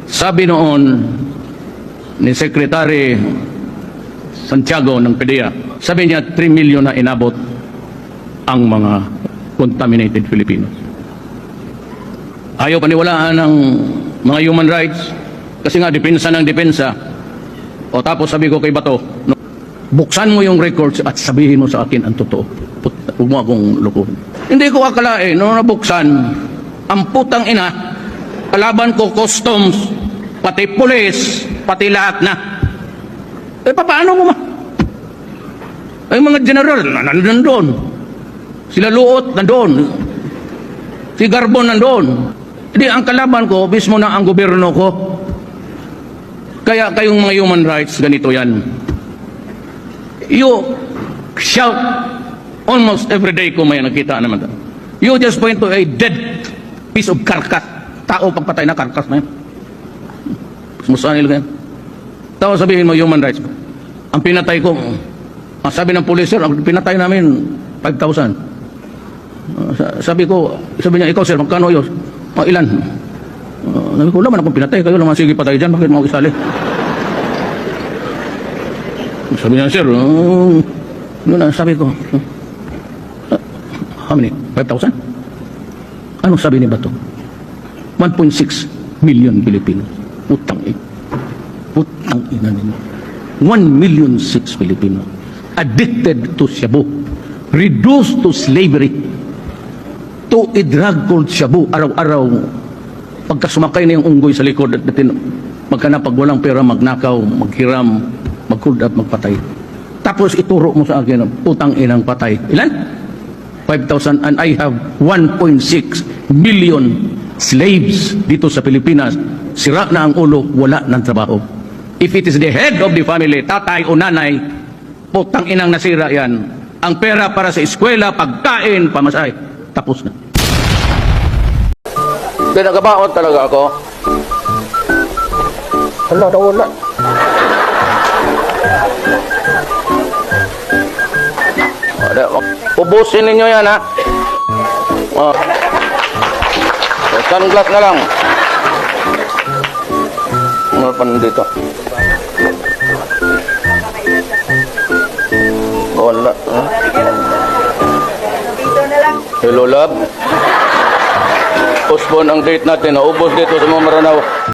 Sabi noon ni Secretary Santiago ng PDEA, sabi niya 3 million na inabot ang mga contaminated Filipinos. Ayaw paniwalaan ng mga human rights kasi nga depensa ng depensa. O tapos sabi ko kay Bato, buksan mo yung records at sabihin mo sa akin ang totoo. Huwag mo akong lukuhin. Hindi ko akalain, nung nabuksan, ang putang ina, kalaban ko customs, pati pulis, pati lahat na. Paano mo ay mga general, nandun. Sila Luot, nandun. Si Garbon, nandun. Hindi, ang kalaban ko, mismo na ang gobyerno ko. Kaya kayong mga human rights, ganito yan. You shout almost every day kung may nakita naman. You just point to a dead piece of carcass. Tao pagpatay na carcass na yan. Saan nila yan? Tao sabihin mo human rights. Ang pinatay ko, sabi ng police, sir, ang pinatay namin 5,000. Sabi niya, ikaw sir, magkano yun? Ilan? Sabi ko, naman akong pinatay, kayo naman sige patay dyan, bakit mo isali? Sabi niya, sir, sabi ko, how many? 5,000? Anong sabi ni Bato? 1.6 million Pilipino. Utang ina ninyo. 1,000,006 Pilipino addicted to shabu, reduced to slavery, to a drug called shabu. Araw-araw, pagka sumakay na yung unggoy sa likod at magkana pag walang pera, magnakaw, maghiram, mag-hold up, magpatay. Tapos ituro mo sa akin, putang inang patay. Ilan? 5,000, and I have 1.6 million slaves dito sa Pilipinas. Sira na ang ulo, wala ng trabaho. If it is the head of the family, tatay o nanay, putang inang nasira yan. Ang pera para sa eskwela, pagkain, pamasahe, tapos na. Pinagabaon talaga ako. Wala. Ubusin ninyo yan, ha? Sunglass na lang. Ano pa nandito? Wala. Hello, love. Postpone ang date natin. Naubos dito sa mga Maranao.